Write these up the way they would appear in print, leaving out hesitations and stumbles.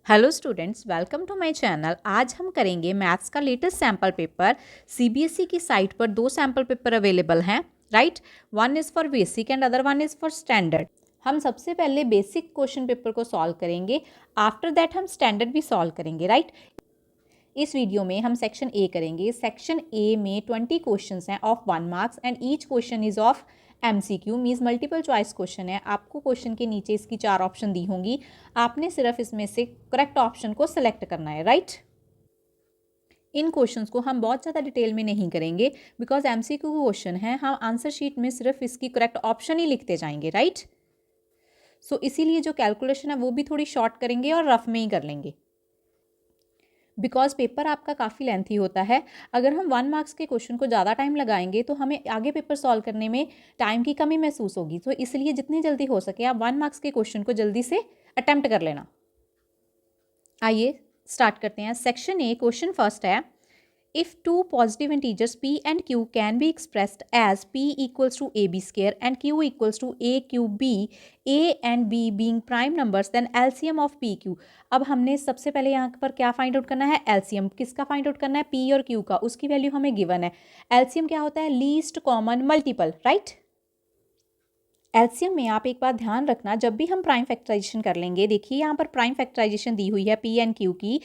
Hello students, welcome to my channel. आज हम करेंगे मैथ्स का लेटेस्ट सैम्पल पेपर। सीबीएसई की साइट पर दो सैम्पल पेपर अवेलेबल हैं, right. One is for basic and other one is for standard. हम सबसे पहले बेसिक क्वेश्चन पेपर को सॉल्व करेंगे, आफ्टर दैट हम स्टैंडर्ड भी सॉल्व करेंगे, राइट। इस वीडियो में हम सेक्शन ए करेंगे। सेक्शन ए में 20 क्वेश्चंस हैं of 1 marks and each question is of MCQ means multiple choice question है। आपको क्वेश्चन के नीचे इसकी 4 ऑप्शन दी होंगी, आपने सिर्फ इसमें से करेक्ट ऑप्शन को सिलेक्ट करना है, राइट। इन क्वेश्चंस को हम बहुत ज़्यादा डिटेल में नहीं करेंगे बिकॉज MCQ क्वेश्चन है, हम आंसर शीट में सिर्फ इसकी करेक्ट ऑप्शन ही लिखते जाएंगे, राइट। सो इसीलिए जो कैलकुलेशन है वो भी थोड़ी शॉर्ट करेंगे और रफ में ही कर लेंगे बिकॉज पेपर आपका काफ़ी लेंथी होता है। अगर हम 1 मार्क्स के क्वेश्चन को ज़्यादा टाइम लगाएंगे तो हमें आगे पेपर सॉल्व करने में टाइम की कमी महसूस होगी। तो इसलिए जितनी जल्दी हो सके आप 1 मार्क्स के क्वेश्चन को जल्दी से अटेम्प्ट कर लेना। आइए स्टार्ट करते हैं। सेक्शन ए क्वेश्चन फर्स्ट है, if two positive integers p and q can be expressed as p equals to ab square and q equals to a cube b, a and b being prime numbers, then LCM of p q। अब हमने सबसे पहले यहाँ पर क्या find out करना है? LCM किसका फाइंड आउट करना है? p और q का। उसकी वैल्यू हमें गिवन है। LCM क्या होता है? Least common multiple, right. LCM में आप एक बात ध्यान रखना, जब भी हम प्राइम फैक्टराइजेशन कर लेंगे, देखिए यहाँ पर प्राइम फैक्टराइजेशन दी हुई है पी एंड क्यू की,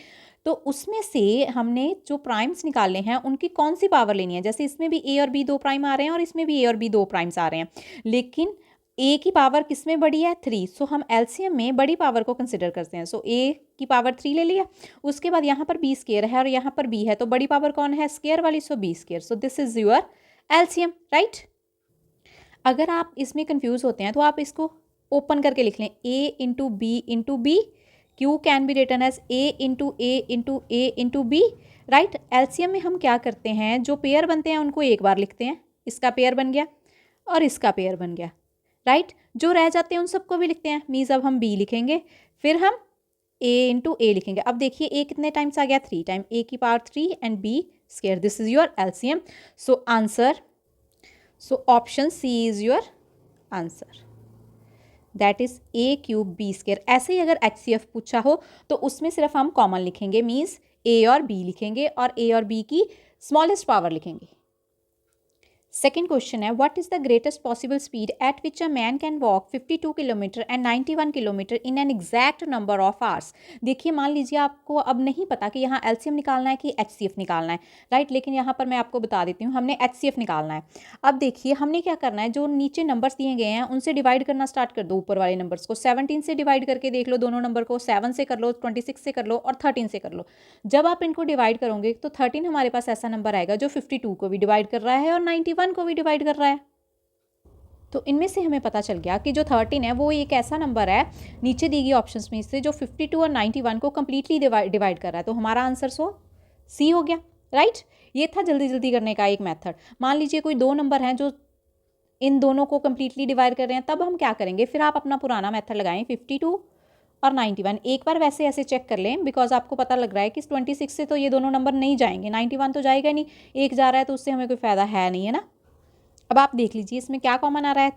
तो उसमें से हमने जो प्राइम्स निकालने हैं उनकी कौन सी पावर लेनी है। जैसे इसमें भी ए और बी दो प्राइम आ रहे हैं और इसमें भी ए और बी दो प्राइम्स आ रहे हैं, लेकिन ए की पावर किस में बड़ी है? 3। सो हम एलसीएम में बड़ी पावर को कंसिडर करते हैं। सो ए की पावर 3 ले लिया। उसके बाद यहाँ पर बी स्केयर है और यहाँ पर बी है, तो बड़ी पावर कौन है? स्केयर वाली, so B square. So this is your LCM, right. अगर आप इसमें कंफ्यूज होते हैं तो आप इसको ओपन करके लिख लें, A into B, Q can be written as A into B, right. LCM में हम क्या करते हैं, जो पेयर बनते हैं उनको एक बार लिखते हैं, इसका पेयर बन गया और इसका पेयर बन गया, राइट। जो रह जाते हैं उन सबको भी लिखते हैं, मीन्स अब हम बी लिखेंगे, फिर हम ए इंटू ए लिखेंगे। अब देखिए ए कितने टाइम्स आ गया? 3 टाइम, ए की power 3 and B square. This is your LCM. So answer, so option C is your answer, that is a cube b square। ऐसे ही अगर HCF पूछा हो तो उसमें सिर्फ हम कॉमन लिखेंगे, मीन्स a और b लिखेंगे और a और b की स्मॉलेस्ट पावर लिखेंगे। सेकेंड क्वेश्चन है, what is the greatest possible speed at which a man can walk 52 kilometre and 91 kilometre in an exact number of hours. देखिए मान लीजिए आपको अब नहीं पता कि यहाँ एलसीएम निकालना है कि एचसीएफ निकालना है, राइट। लेकिन यहाँ पर मैं आपको बता देती हूँ, हमने एचसीएफ निकालना है। अब देखिए हमने क्या करना है, जो नीचे नंबर्स दिए गए हैं उनसे डिवाइड करना स्टार्ट कर दो। ऊपर वाले नंबर्स को 17 से डिवाइड करके देख लो, दोनों नंबर को 7 से कर लो, 26 से कर लो और 13 से कर लो। जब आप इनको डिवाइड करोगे तो 13 हमारे पास ऐसा नंबर आएगा जो 52 को भी डिवाइड कर रहा है और 91 को भी डिवाइड कर रहा है। तो इनमें से हमें पता चल गया कि जो 13 है वो एक ऐसा नंबर है नीचे दी गई ऑप्शंस में से जो 52 और 91 को कंप्लीटली डिवाइड कर रहा है। तो हमारा आंसर सी हो गया, राइट। ये था जल्दी जल्दी करने का एक मेथड। मान लीजिए कोई दो नंबर हैं जो इन दोनों को कंप्लीटली डिवाइड कर रहे हैं, तब हम क्या करेंगे, फिर आप अपना पुराना मेथड लगाएं, 52 और 91। एक बार वैसे ऐसे चेक कर लें बिकॉज आपको पता लग रहा है कि 26 से तो ये दोनों नंबर नहीं जाएंगे, 91 तो जाएगा नहीं, एक जा रहा है तो उससे हमें कोई फ़ायदा है नहीं, है ना। अब आप देख लीजिए इसमें क्या कॉमन आ रहा है?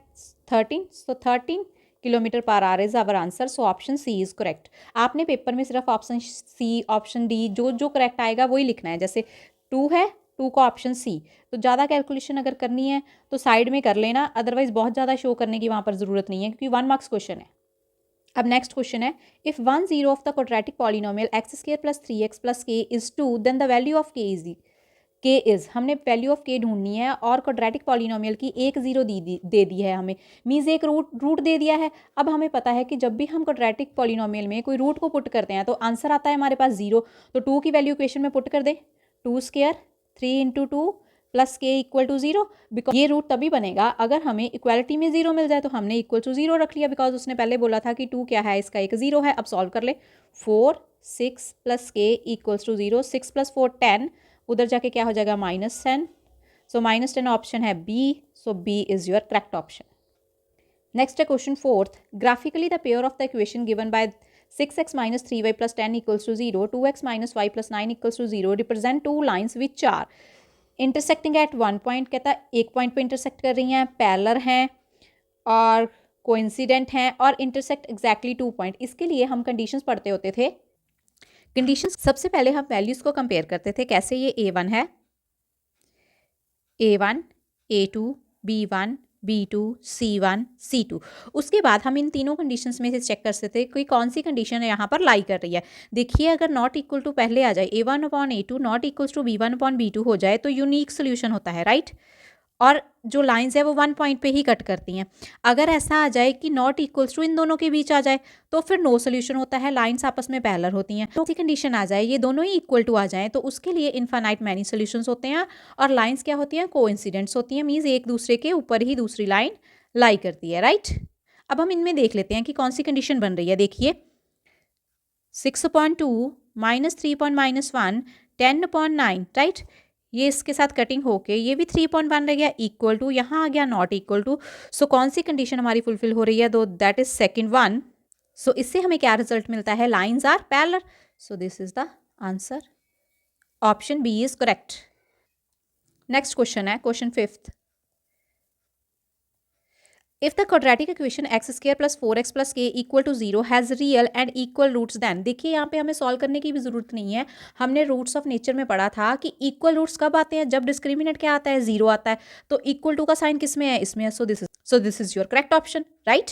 13। So 13 kilometre per hour is our answer. So option C is correct. आपने पेपर में सिर्फ ऑप्शन सी, ऑप्शन डी, जो जो करेक्ट आएगा वही लिखना है। जैसे 2 है, 2 का ऑप्शन सी। तो ज़्यादा कैलकुलेशन अगर करनी है तो साइड में कर लेना, अदरवाइज बहुत ज़्यादा शो करने की वहाँ पर ज़रूरत नहीं है क्योंकि 1 मार्क्स क्वेश्चन है। अब नेक्स्ट क्वेश्चन है, if 1 0 of the quadratic polynomial X square plus 3x plus K is 2 then the value of K is. हमने वैल्यू ऑफ के ढूंढनी है और क्वाड्रेटिक पॉलिनोमियल की एक जीरो दे दी है हमें, मीन्स एक रूट दे दिया है। अब हमें पता है कि जब भी हम क्वाड्रेटिक पॉलिनोमियल में कोई रूट को पुट करते हैं तो आंसर आता है हमारे पास 0। तो 2 की वैल्यू इक्वेशन में पुट कर दे, 2 स्क्वायर 3 इंटू 2 प्लस के इक्वल टू 0। बिकॉज ये रूट तभी बनेगा अगर हमें इक्वालिटी में 0 मिल जाए। तो हमने इक्वल टू 0 रख लिया बिकॉज उसने पहले बोला था कि 2 क्या है, इसका एक 0 है। अब सॉल्व कर ले, 4 6 प्लस के इक्वल्स टू 0, 6 प्लस 4 10, उधर जाके क्या हो जाएगा? -10। सो -10 ऑप्शन है B. So B is your correct option. Next है question fourth, graphically the pair of the equation given by 6x minus 3y plus 10 equals to 0, 2x minus y plus 9 equals to 0 represent two lines which are intersecting at 1 point. कहता है एक point पे intersect कर रही हैं, parallel हैं और coincident हैं और इंटरसेक्ट एग्जैक्टली 2 पॉइंट। इसके लिए हम कंडीशंस पढ़ते होते थे कंडीशन सबसे पहले हम वैल्यूज़ को कंपेयर करते थे, कैसे ये A1 है, A1, A2, B1, B2, C1, C2। उसके बाद हम इन तीनों कंडीशंस में से चेक कर सकते थे कोई कौन सी कंडीशन है यहाँ पर लाई कर रही है। देखिए अगर नॉट इक्वल टू पहले आ जाए A1/A2 not equals to B1/B2 हो जाए तो यूनिक सोल्यूशन होता है, राइट। और जो लाइंस है वो 1 पॉइंट पे ही कट करती हैं। अगर ऐसा आ जाए कि नॉट इक्वल्स टू इन दोनों के बीच आ जाए तो फिर नो सोल्यूशन होता है, लाइंस आपस में पैरेलल होती हैं। तो ऐसी कंडीशन आ जाए ये दोनों ही इक्वल टू आ जाए तो उसके लिए इनफाइनाइट मैनी सोल्यूशंस होते हैं और लाइंस क्या होती हैं, कोइंसिडेंट्स होती हैं, मीन्स एक दूसरे के ऊपर ही दूसरी लाइन लाई करती है, राइट। अब हम इनमें देख लेते हैं कि कौन सी कंडीशन बन रही है। देखिए 6/2 -3/-1 10/9, राइट। ये इसके साथ कटिंग होके ये भी 3.1 रह गया, इक्वल टू यहाँ आ गया नॉट इक्वल टू। सो कौन सी कंडीशन हमारी फुलफिल हो रही है, तो that is second one. So इससे हमें क्या रिजल्ट मिलता है, lines are parallel. So this is the answer, option B is correct. Next question है question 5th। If the quadratic equation x square plus 4x plus k equal to 0 has real and equal roots then, देखिए यहाँ पे हमें solve करने की भी जरूरत नहीं है। हमने रूट्स ऑफ नेचर में पढ़ा था कि इक्वल रूट्स कब आते हैं, जब डिस्क्रिमिनेंट क्या आता है, 0 आता है। तो इक्वल टू का साइन किस में है, इसमें है। सो this is your correct option, right.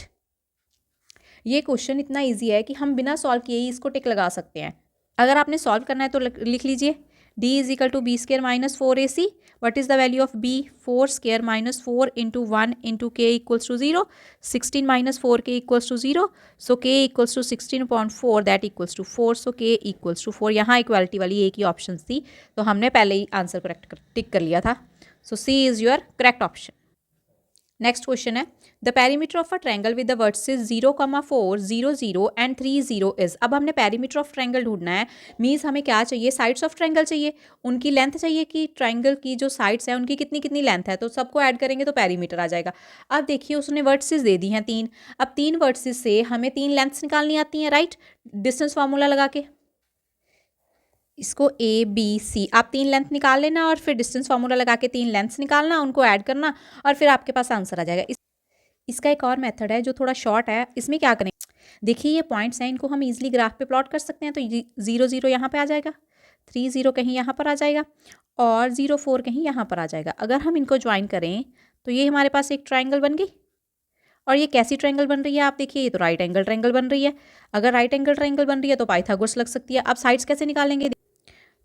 ये क्वेश्चन इतना ईजी है कि हम बिना सॉल्व किए ही इसको टिक लगा सकते हैं। अगर आपने सॉल्व करना है तो लिख लीजिए d is equal to B square minus 4ac। What is the value of b, 4 square minus 4 into 1 into k equals to 0, 16 minus 4k equals to 0। So k equals to 16/4 that equals to 4। So k equals to 4। यहाँ equality वाली एक ही option थी तो हमने पहले ही answer correct टिक कर लिया था। So C is your correct option. Next question है the perimeter of a triangle with the vertices 0,4 0 0 and 3 0 is. अब हमने पेरीमीटर ऑफ ट्रायंगल ढूंढना है, मीन्स हमें क्या चाहिए, साइड्स ऑफ ट्रायंगल चाहिए, उनकी लेंथ चाहिए कि ट्रायंगल की जो साइड्स है उनकी कितनी कितनी लेंथ है, तो सबको ऐड करेंगे तो पेरीमीटर आ जाएगा। अब देखिए उसने वर्टिसेस दे दी हैं 3। अब 3 वर्टिसेस से हमें 3 लेंथ्स निकालनी आती हैं, राइट। डिस्टेंस फार्मूला लगा के इसको ए बी सी, आप 3 लेंथ निकाल लेना और फिर डिस्टेंस फार्मूला लगा के 3 लेंथ्स निकालना, उनको ऐड करना और फिर आपके पास आंसर आ जाएगा। इसका एक और मेथड है जो थोड़ा शॉर्ट है। इसमें क्या करें, देखिए ये पॉइंट्स हैं, इनको हम इजीली ग्राफ पे प्लॉट कर सकते हैं। तो 0 0 यहाँ पे आ जाएगा, 3 0 कहीं यहाँ पर आ जाएगा और 0 4 कहीं यहाँ पर आ जाएगा। अगर हम इनको ज्वाइन करें तो ये हमारे पास एक ट्राइंगल बन गई। और ये कैसी ट्रायंगल बन रही है, आप देखिए ये तो राइट एंगल ट्रायंगल बन रही है। अगर राइट एंगल ट्रायंगल बन रही है तो पाइथागोरस लग सकती है। अब साइड्स कैसे निकालेंगे,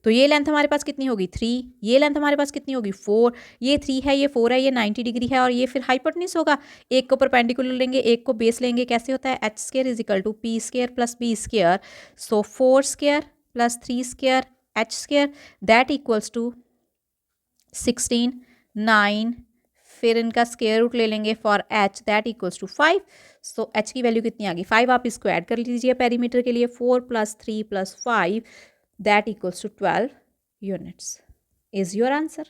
तो ये लेंथ हमारे पास कितनी होगी 3, ये लेंथ हमारे पास कितनी होगी 4, ये 3 है, ये 4 है, ये 90 डिग्री है और ये फिर हाइपोटेन्यूज होगा। एक को परपेंडिकुलर लेंगे, एक को बेस लेंगे, कैसे होता है h square is equal to p square plus b square. So 4 square plus 3 square h square that equals to 16 9, फिर इनका स्क्वायर रूट ले लेंगे for h that equals to 5। So h की वैल्यू कितनी आ गई 5, आप इसको ऐड कर लीजिए पेरीमीटर के लिए 4 + 3 + 5 that equals to 12 units is your answer.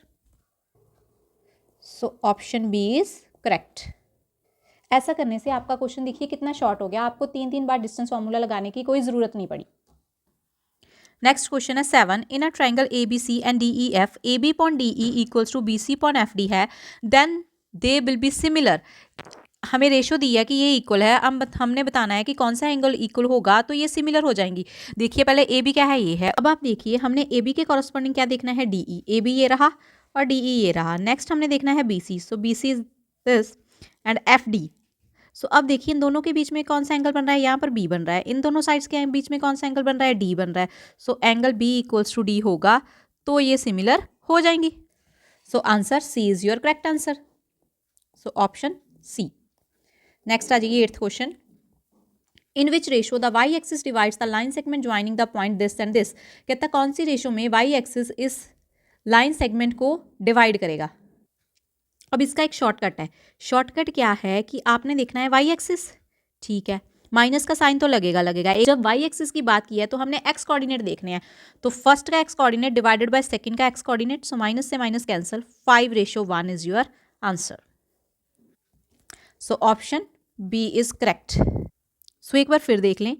So option B is correct. ऐसा करने से आपका क्वेश्चन देखिए कितना शॉर्ट हो गया, आपको 3 बार डिस्टेंस फॉर्मूला लगाने की कोई ज़रूरत नहीं पड़ी। नेक्स्ट क्वेश्चन है 7 in a triangle ABC and DEF AB upon DE equals to BC upon FD है, then they will be similar. हमें रेशो दी है कि ये इक्वल है, अब हमने बताना है कि कौन सा एंगल इक्वल होगा तो ये सिमिलर हो जाएंगी। देखिए पहले ए बी क्या है, ये है। अब आप देखिए हमने ए बी के कॉरस्पॉन्डिंग क्या देखना है, डी ई। ए बी ये रहा और डी ई ये रहा। नेक्स्ट हमने देखना है B C, so B C is this and F D. सो अब देखिए इन दोनों के बीच में कौन सा एंगल बन रहा है, यहाँ पर बी बन रहा है। इन दोनों साइड्स के बीच में कौन सा एंगल बन रहा है, डी बन रहा है। So angle B equals to D होगा तो ये सिमिलर हो जाएंगी। So answer C is your correct answer. So option C. Next आ जाइए 8th question in which ratio the Y axis divides the line segment joining the point this and this. कहता कौन सी रेशो में Y axis इस line segment को divide करेगा। अब इसका एक शॉर्टकट है। शॉर्टकट क्या है कि आपने देखना है वाई एक्सिस, ठीक है, माइनस का साइन तो लगेगा। जब वाई एक्सिस की बात की है तो हमने एक्स कोऑर्डिनेट देखने हैं, तो फर्स्ट का X coordinate divided by second का एक्स कोऑर्डिनेट, सो माइनस से minus cancel, 5:1 is your answer. So option B is correct. So एक बार फिर देख लें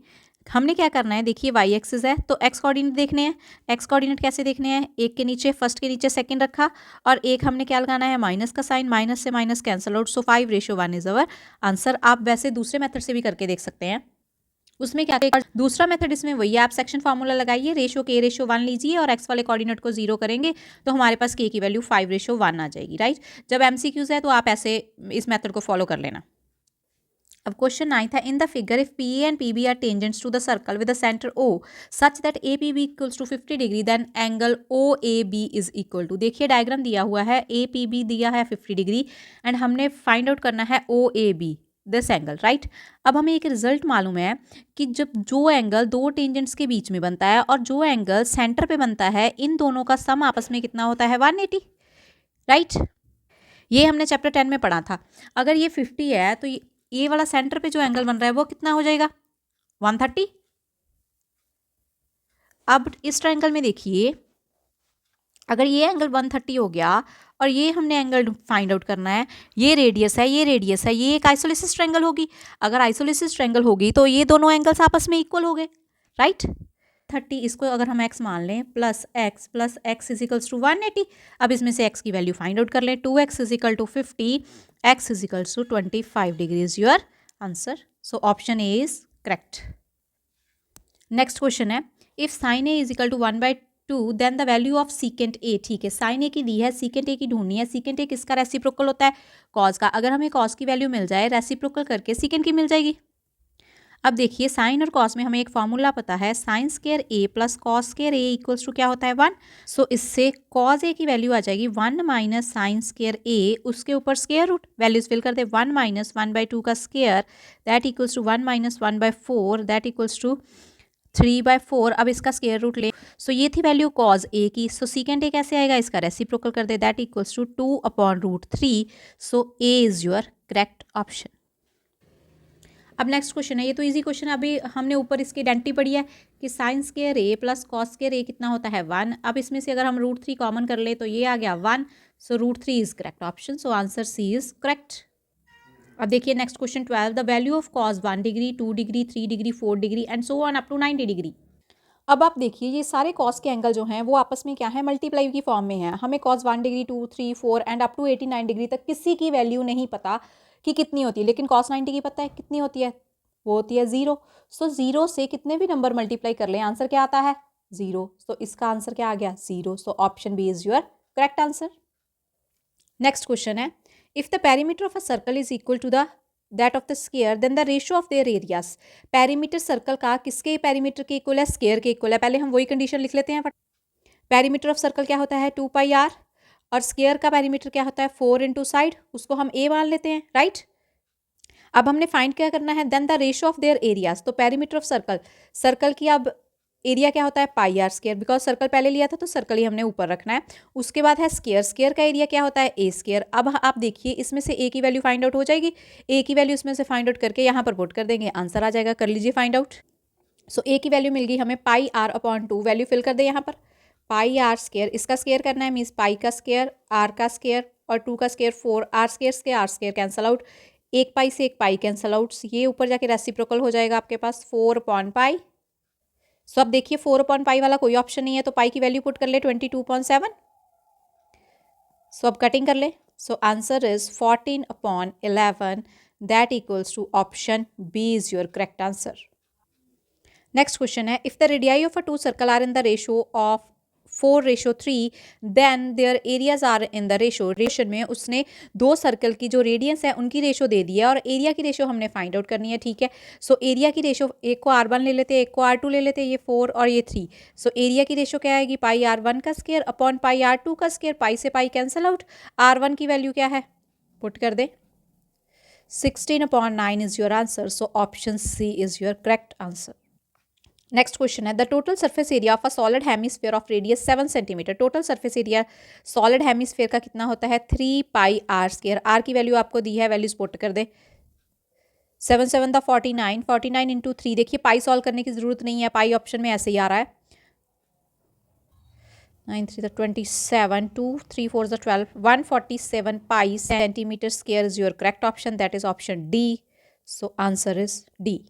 हमने क्या करना है। देखिए वाई एक्सिस है तो एक्स कोऑर्डिनेट देखने हैं। एक्स कोऑर्डिनेट कैसे देखने हैं, एक के नीचे फर्स्ट के नीचे सेकंड रखा और एक हमने क्या लगाना है, माइनस का साइन, माइनस से minus cancel out, so 5:1 is our answer. आप वैसे दूसरे मेथड से भी करके देख सकते हैं। उसमें क्या करेगा, दूसरा मेथड इसमें वही है, आप सेक्शन फार्मूला लगाइए, रेशो के रेशो 1 लीजिए और एक्स वाले कोऑर्डिनेट को 0 करेंगे तो हमारे पास के की वैल्यू 5:1 आ जाएगी, राइट। जब एमसीक्यूज है तो आप ऐसे इस मेथड को फॉलो कर लेना। अब क्वेश्चन 9 था, in the figure if P A and P B are tangents to the circle with the centre O such that A P B equals to 50 degree then angle O A B is equal to, देखिए diagram दिया हुआ है, A P B दिया है 50 degree and हमने find out करना है O A B this angle, right. अब हमें एक रिजल्ट मालूम है कि जब जो एंगल दो टेंजेंट्स के बीच में बनता है और जो एंगल सेंटर पे बनता है, इन दोनों का सम आपस में कितना होता है, 180, राइट। ये हमने चैप्टर 10 में पढ़ा था। अगर ये 50 है तो ये वाला सेंटर पे जो एंगल बन रहा है वो कितना हो जाएगा, 130। अब इस ट्रायंगल में देखिए, अगर ये एंगल 130 हो गया और ये हमने एंगल फाइंड आउट करना है, ये रेडियस है, ये रेडियस है, ये एक आइसोलेसिस ट्रायंगल होगी। अगर आइसोलेसिस ट्रायंगल होगी तो ये दोनों एंगल्स आपस में इक्वल हो गए, राइट। 30 इसको अगर हम x मान लें plus x is equals to 180। अब इसमें से x की वैल्यू फाइंड आउट कर लें, 2x is equal to 50, x is equals to 25 degree is your answer. So option A is correct. Next question है, if sine A is equal to 1/2 then the value of secant A, ठीक है, sign ए की दी है, secant A की ढूंढनी है। Secant A किसका reciprocal होता है, कॉस का। अगर हमें कॉस की वैल्यू मिल जाए, रेसिप्रोकल करके सीकेंट की मिल जाएगी। अब देखिए साइन और कॉस में हमें एक फॉर्मूला पता है, sine square A plus cos square A equals to क्या होता है, 1। सो इससे कॉस ए की वैल्यू आ जाएगी 1 माइनस साइन स्क्वायर ए, उसके ऊपर स्क्वायर रूट, वैल्यूज फिल कर दे, 1 माइनस 1/2 का square that equals to 1 minus 1/4 that equals to 3/4। अब इसका स्क्वायर रूट ले, सो ये थी वैल्यू कॉस ए की। सो सीकेंट ए कैसे आएगा, इसका रेसिप्रोकल कर दे, that equals to 2/√3। So A is your correct option. अब नेक्स्ट क्वेश्चन है, ये तो इजी क्वेश्चन है, अभी हमने ऊपर इसकी आइडेंटिटी पढ़ी है कि sign square A plus cos square ए कितना होता है, 1। अब इसमें से अगर हम √3 कॉमन कर ले तो ये आ गया 1। So √3 is correct option. So answer C is correct. अब देखिए next question 12, the value of cos 1 degree 2 degree 3 degree 4 degree and so on up to 90 degree. अब आप देखिए ये सारे कॉस के एंगल जो हैं वो आपस में क्या है, मल्टीप्लाई की फॉर्म में है। हमें cos 1 degree 2 3 4 and up to 89 degree तक किसी की वैल्यू नहीं पता कि कितनी होती है, लेकिन कॉस 90 की पता है कितनी होती है, वो होती है 0। सो 0 से कितने भी नंबर मल्टीप्लाई कर लें आंसर क्या आता है, 0। तो इसका आंसर क्या आ गया, 0। So option B is your correct answer. Next question है, if the perimeter of a circle is equal to the that of the square then the ratio of their areas. Perimeter circle का किसके perimeter के equal है, square के equal है। पहले हम वही कंडीशन लिख लेते हैं। पेरीमीटर ऑफ सर्कल क्या होता है, 2πr, और स्क्वायर का पेरीमीटर क्या होता है, 4 इंटू साइड, उसको हम a मान लेते हैं, राइट। अब हमने फाइंड क्या करना है, then the ratio of their areas. तो पेरीमीटर ऑफ सर्कल, सर्कल की अब एरिया क्या होता है, πr², बिकॉज सर्कल पहले लिया था तो सर्कल ही हमने ऊपर रखना है। उसके बाद है स्क्वायर, स्क्वायर का एरिया क्या होता है, a²। अब आप देखिए इसमें से a की वैल्यू फाइंड आउट हो जाएगी, a की वैल्यू इसमें से फाइंड आउट करके यहाँ पर पुट कर देंगे, आंसर आ जाएगा। कर लीजिए फाइंड आउट। सो a की वैल्यू मिल गई हमें πr/2, वैल्यू फिल कर दे यहाँ पर, πr², इसका स्क्वायर करना है, मीन्स पाई का स्क्वायर, r का स्क्वायर और 2 का स्क्वायर 4, r² कैंसल आउट, एक पाई से एक पाई कैंसल आउट, ये ऊपर जाके रेसिप्रोकल हो जाएगा आपके पास 4/π। सो अब देखिए 4/π वाला कोई ऑप्शन नहीं है तो पाई की वैल्यू पुट कर ले 22.7। सो अब कटिंग कर ले, so answer is 14/11 that equals to option B is your correct answer. Next question है, if the radii of a two circle are in the ratio of 4:3 then their areas are in the ratio. रेशन में उसने दो circle की जो radiance है उनकी ratio दे दी है और एरिया की रेशो हमने फाइंड आउट करनी है, ठीक है। सो एरिया की रेशो, एक को r1 ले लेते हैं, एक को r2 ले लेते हैं, ये 4 और ये 3। सो एरिया की रेशो क्या आएगी, πr1 का स्क्वायर अपॉन πr2 का स्क्वायर, पाई से पाई कैंसल आउट, r1 की वैल्यू क्या है, पुट कर दे, 16/9 is your answer. So option C is your correct answer. Next question है, the total surface area of a solid hemisphere of radius 7 centimetre. Total surface area solid hemisphere का कितना होता है, 3πr²। r की value आपको दी है, values put कर दे, 7 7 the 49, 49 into 3। देखिए पाई सॉल्व करने की जरूरत नहीं है, पाई ऑप्शन में ऐसे ही आ रहा है, 9 3 the 27, 2 3 4 the 12, 147 pi centimetre square is your correct option, that is option D. So answer is D.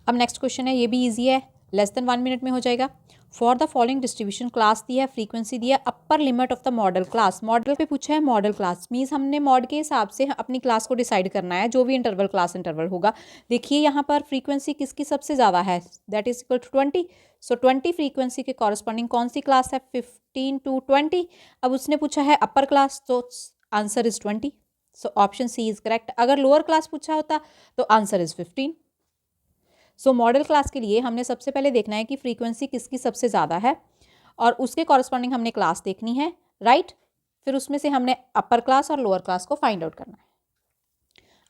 अब नेक्स्ट क्वेश्चन है, ये भी इजी है, लेस देन 1 मिनट में हो जाएगा। For the following distribution class दी है, फ्रीक्वेंसी दी है, upper limit of the modal class. Modal पे पूछा है मॉडल क्लास, मीन्स हमने मॉड के हिसाब से अपनी क्लास को डिसाइड करना है, जो भी इंटरवल क्लास इंटरवल होगा। देखिए यहाँ पर फ्रीक्वेंसी किसकी सबसे ज़्यादा है, that is equal to 20। So 20 frequency के कॉरस्पॉन्डिंग कौन सी क्लास है, 15 to 20। अब उसने पूछा है अपर क्लास, तो answer is 20। So option C is correct. अगर लोअर क्लास पूछा होता तो answer is 15। So modal class के लिए हमने सबसे पहले देखना है कि फ्रीक्वेंसी किसकी सबसे ज़्यादा है और उसके कॉरस्पॉन्डिंग हमने क्लास देखनी है, राइट। फिर उसमें से हमने अपर क्लास और लोअर क्लास को फाइंड आउट करना है।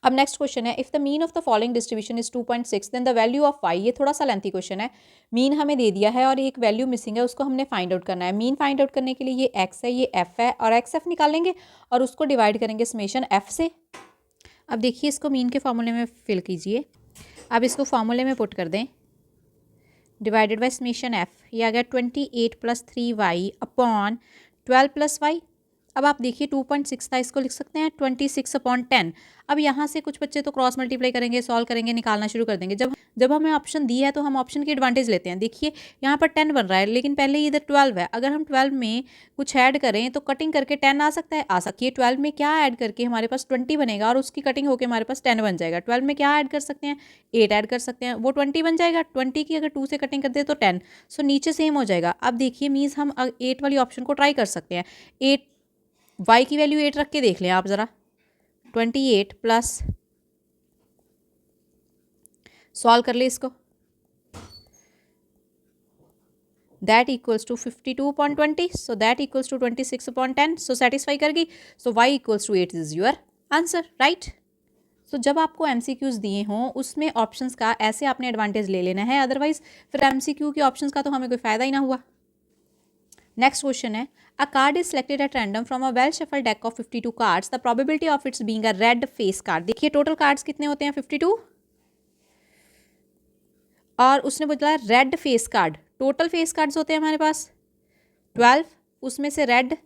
अब नेक्स्ट क्वेश्चन है, if the mean of the following distribution is 2.6 then the value of y। ये थोड़ा सा लेंथी क्वेश्चन है। मीन हमें दे दिया है और एक वैल्यू मिसिंग है, उसको हमने फाइंड आउट करना है। मीन फाइंड आउट करने के लिए ये x है, ये f है, और xf निकालेंगे और उसको डिवाइड करेंगे समेशन f से। अब देखिए इसको मीन के फॉर्मूले में फिल कीजिए। अब इसको फॉर्मूले में पुट कर दें, डिवाइडेड बाय समेशन एफ, ये आ गया 28 + 3y अपॉन 12 + y। अब आप देखिए 2.6 था, इसको लिख सकते हैं 26/10। अब यहाँ से कुछ बच्चे तो क्रॉस मल्टीप्लाई करेंगे, सॉल्व करेंगे, निकालना शुरू कर देंगे। जब हमें ऑप्शन दी है तो हम ऑप्शन की एडवांटेज लेते हैं। देखिए यहाँ पर 10 बन रहा है, लेकिन पहले इधर 12 है। अगर हम 12 में कुछ ऐड करें तो कटिंग करके 10 आ सकता है, आ सकती है। 12 में क्या ऐड करके हमारे पास 20 बनेगा और उसकी कटिंग होकर हमारे पास 10 बन जाएगा। 12 में क्या ऐड कर सकते हैं, 8 ऐड कर सकते हैं, वो 20 बन जाएगा। 20 की अगर 2 से कटिंग कर दे तो 10। सो नीचे सेम हो जाएगा। अब देखिए मीन्स हम 8 वाली ऑप्शन को ट्राई कर सकते हैं। 8 y की वैल्यू 8 रख के देख लें आप ज़रा। 28 प्लस, सॉल्व कर ले इसको, that equals to 52.20। So that equals to 26/10। So satisfy कर गई। So y equals to 8 is your answer, right. So जब आपको MCQs दिए हों उसमें ऑप्शंस का ऐसे आपने एडवांटेज ले लेना है, अदरवाइज फिर MCQ के ऑप्शंस का तो हमें कोई फायदा ही ना हुआ। नेक्स्ट क्वेश्चन है, अ card is selected at random from a well shuffle deck of 52 cards, the probability of its being a red face card. देखिए टोटल कार्ड्स कितने होते हैं, 52, और उसने बोला red face card. Total face cards होते हैं हमारे पास 12, उसमें से रेड,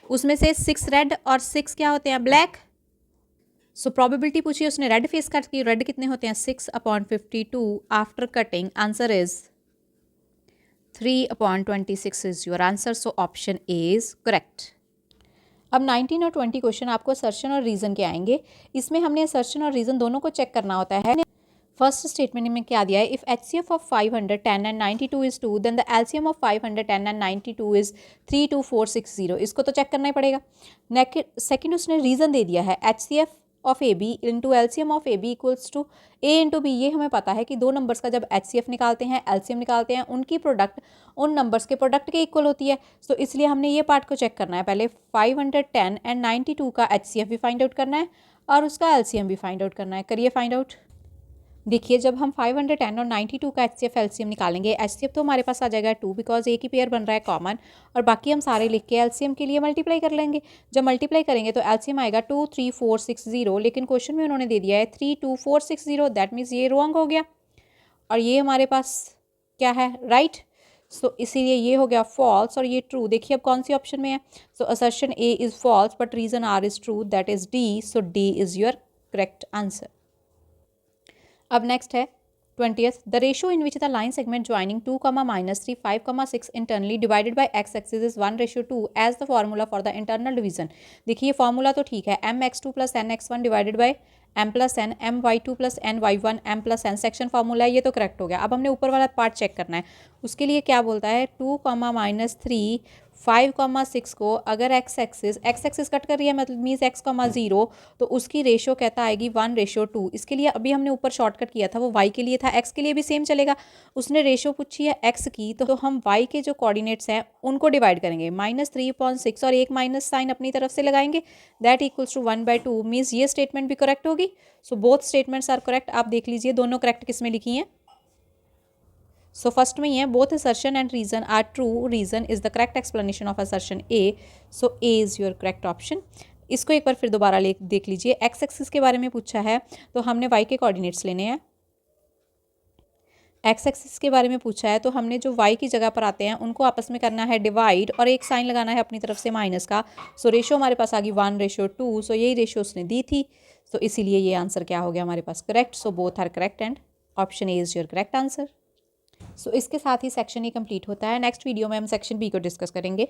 उसमें से 6 रेड और 6 क्या होते हैं, ब्लैक। सो प्रोबेबिलिटी पूछी उसने रेड फेस कार्ड की, रेड कितने होते हैं, 6/52 after cutting, answer is 3/26 is your answer. So option A is correct. अब 19 और 20 क्वेश्चन आपको असर्शन और रीजन के आएंगे। इसमें हमने असर्शन और रीजन दोनों को चेक करना होता है। फर्स्ट स्टेटमेंट में क्या दिया है, if HCF of 510 and 92 is 2 then the LCM of 510 and 92 is 32460। इसको तो चेक करना ही पड़ेगा। सेकंड उसने रीजन दे दिया है, HCF of AB into LCM of AB equals to A into B। ये हमें पता है कि दो नंबर्स का जब HCF निकालते हैं, LCM निकालते हैं, उनकी प्रोडक्ट उन नंबर्स के प्रोडक्ट के इक्वल होती है। तो इसलिए हमने ये पार्ट को चेक करना है। पहले 510 एंड 92 का HCF भी फाइंड आउट करना है और उसका LCM भी फाइंड आउट करना है। करिए फाइंड आउट। देखिए जब हम 510 और 92 का HCF LCM निकालेंगे, HCF तो हमारे पास आ जाएगा 2 बिकॉज एक ही पेयर बन रहा है कॉमन, और बाकी हम सारे लिख के LCM के लिए मल्टीप्लाई कर लेंगे। जब मल्टीप्लाई करेंगे तो LCM आएगा 23460, लेकिन क्वेश्चन में उन्होंने दे दिया है 32460, दैट मीन्स ये रॉन्ग हो गया और ये हमारे पास क्या है, राइट। सो इसीलिए ये हो गया फॉल्स और ये ट्रू। देखिए अब कौन सी ऑप्शन में है, so assertion A is false but reason R is true, that is D. So D is your correct answer. अब नेक्स्ट है 20th, the ratio in which the line segment joining 2, -3, 5, 6 internally divided by x axis is 1:2 as the formula for the internal division. देखिए formula तो ठीक है, mx2 + nx1 divided by m + n my2 + ny1 m + n section formula है, ये तो correct हो गया। अब हमने ऊपर वाला पार्ट चेक करना है। उसके लिए क्या बोलता है, 2, -3, 5, 6 को अगर x एक्सिस कट कर रही है मतलब मीन्स x, 0, तो उसकी रेशो कहता आएगी 1:2। इसके लिए अभी हमने ऊपर शॉर्टकट किया था वो y के लिए था, x के लिए भी सेम चलेगा। उसने रेशो पूछी है x की, तो हम y के जो कोऑर्डिनेट्स हैं उनको डिवाइड करेंगे, -3/6 और एक माइनस साइन अपनी तरफ से लगाएंगे, दैट इक्वल्स टू 1/2। मीन्स ये स्टेटमेंट भी करेक्ट होगी। So both statements are correct. आप देख लीजिए दोनों करेक्ट किस में लिखी हैं। सो फर्स्ट में ही है, both assertion and reason are true, reason is the correct explanation of assertion A. So A is your correct option. इसको एक बार फिर दोबारा देख लीजिए। एक्स एक्सिस के बारे में पूछा है तो हमने वाई के कोऑर्डिनेट्स लेने हैं। एक्स एक्सिस के बारे में पूछा है तो हमने जो वाई की जगह पर आते हैं उनको आपस में करना है डिवाइड और एक साइन लगाना है अपनी तरफ से माइनस का। सो रेशो हमारे पास आ गई 1:2। सो यही रेशो उसने दी थी, तो इसीलिए ये आंसर क्या हो गया हमारे पास, correct. So both are correct and option A is your correct answer. So इसके साथ ही सेक्शन ए कंप्लीट होता है। नेक्स्ट वीडियो में हम सेक्शन बी को डिस्कस करेंगे।